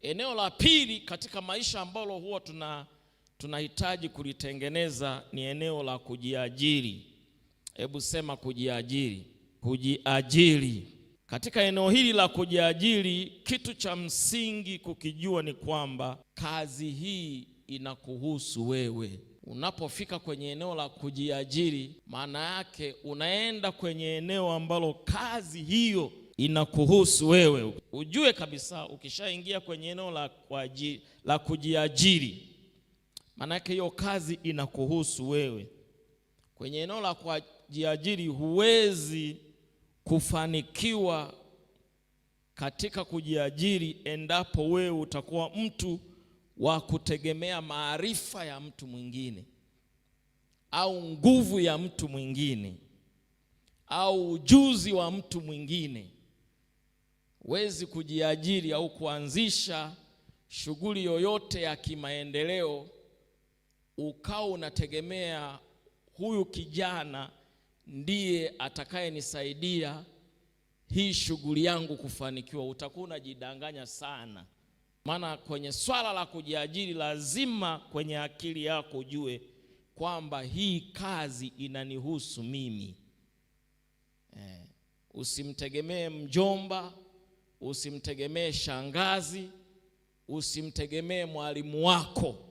Eneo la pili katika maisha ambalo huwa tunahitaji kulitengeneza ni eneo la kujiajiri. Hebu sema kujiajiri. Kujiajiri. Katika eneo hili la kujiajiri, kitu cha msingi kukijua ni kwamba kazi hii inakuhusu wewe. Unapofika kwenye eneo la kujiajiri, maana yake unaenda kwenye eneo ambalo kazi hiyo inakuhusu wewe. Ujue kabisa ukishaingia kwenye eneo la kujiajiri, maana yake hiyo kazi inakuhusu wewe. Kwenye eneo la kujiajiri huwezi kufanikiwa katika kujiajiri endapo wewe utakuwa mtu wa kutegemea maarifa ya mtu mwingine au nguvu ya mtu mwingine au ujuzi wa mtu mwingine. Huwezi kujiajiri au kuanzisha shughuli yoyote ya kimaendeleo ukao unategemea huyu kijana ndiye atakayenisaidia hii shughuli yangu kufanikiwa. Utakuwa unajidanganya sana. Maana kwenye swala la kujiajiri lazima kwenye akili yako ujue kwamba hii kazi inanihusu mimi. Usimtegemee mjomba, usimtegemee shangazi, usimtegemee mwalimu wako.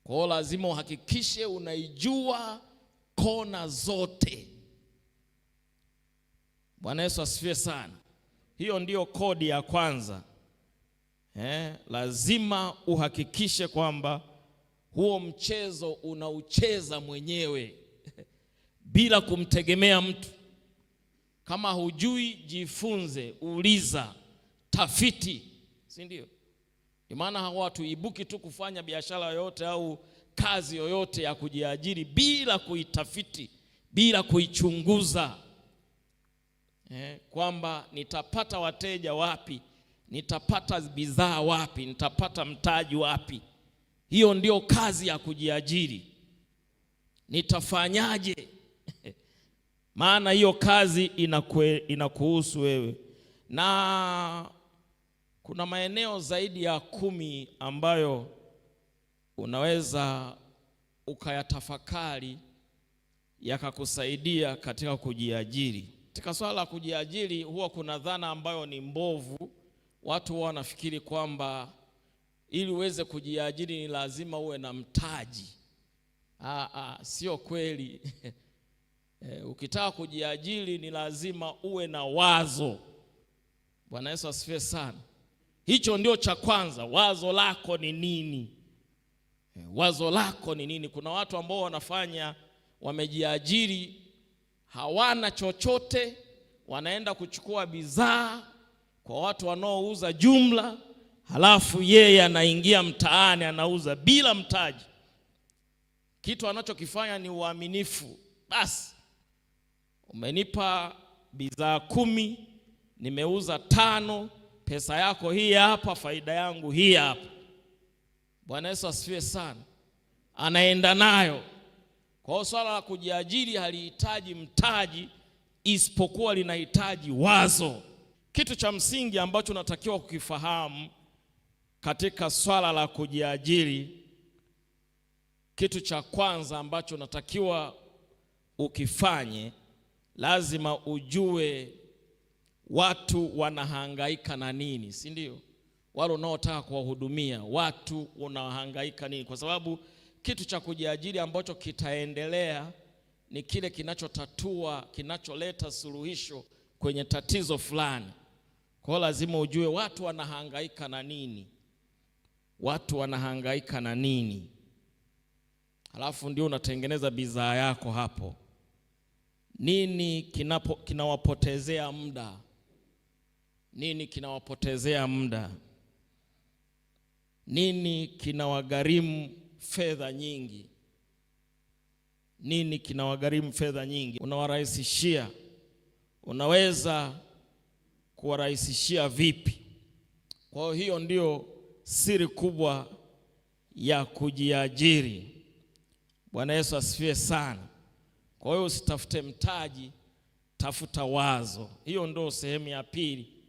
Kwa hiyo lazima uhakikishe unaijua kona zote. Bwana Yesu asifiwe sana. Hiyo ndiyo kodi ya kwanza. Lazima uhakikishe kwamba huo mchezo unaucheza mwenyewe bila kumtegemea mtu. Kama hujui, jifunze, uliza, tafiti, si ndio? Maana hao watu ibuki tu kufanya biashara yoyote au kazi yoyote ya kujiajiri bila kuitafiti, bila kuichunguza. Kwamba nitapata wateja wapi, nitapata bidhaa wapi, nitapata mtaji wapi. Hiyo ndio kazi ya kujiajiri. Nitafanyaje? Maana hiyo kazi inakuhusu wewe. Na kuna maeneo zaidi ya 10 ambayo unaweza ukayatafakari yakakusaidia katika kujiajiri. Katika swala la kujiajiri huwa kuna dhana ambayo ni mbovu. Watu huwa wanafikiri kwamba ili uweze kujiajiri ni lazima uwe na mtaji. Sio kweli. Ukitaka kujiajiri ni lazima uwe na wazo. Bwana Yesu asifiwe sana. Hicho ndio cha kwanza. Wazo lako ni nini? Wazo lako ni nini? Kuna watu ambao wamejiajiri hawana chochote, wanaenda kuchukua bidhaa kwa watu wanaouza jumla, halafu yeye anaingia mtaani anauza bila mtaji. Kitu anachokifanya ni uaminifu. Basi umenipa bidhaa 10, nimeuza 5, pesa yako hii hapa, faida yangu hii hapa. Bwana Yesu asifiwe sana. Anaenda nayo. Kwa hiyo swala la kujiajiri halihitaji mtaji, isipokuwa linahitaji wazo. Kitu cha msingi ambacho unatakiwa kukifahamu katika swala la kujiajiri, kitu cha kwanza ambacho unatakiwa ukifanye, lazima ujue watu wanahangaika na nini, si ndio? Wale unaotaka kuwahudumia, watu unahangaika nini? Kwa sababu kitu cha kujiajiri ambacho kitaendelea ni kile kinachotatua, kinacholeta suluhisho kwenye tatizo fulani. Kwa hiyo lazima ujue watu wanahangaika na nini. Watu wanahangaika na nini? Halafu ndio unatengeneza bidhaa yako hapo. Nini kinawapotezea muda? Nini kinawapotezea muda? Nini kinawagharimu fedha nyingi? Nini kinawagharimu fedha nyingi? Unawarahisishia. Unaweza kuwarahisishia vipi? Kwa hiyo ndio siri kubwa ya kujiajiri. Bwana Yesu asifiwe sana. Kwa hiyo usitafute mtaji, tafuta wazo. Hiyo ndio sehemu ya pili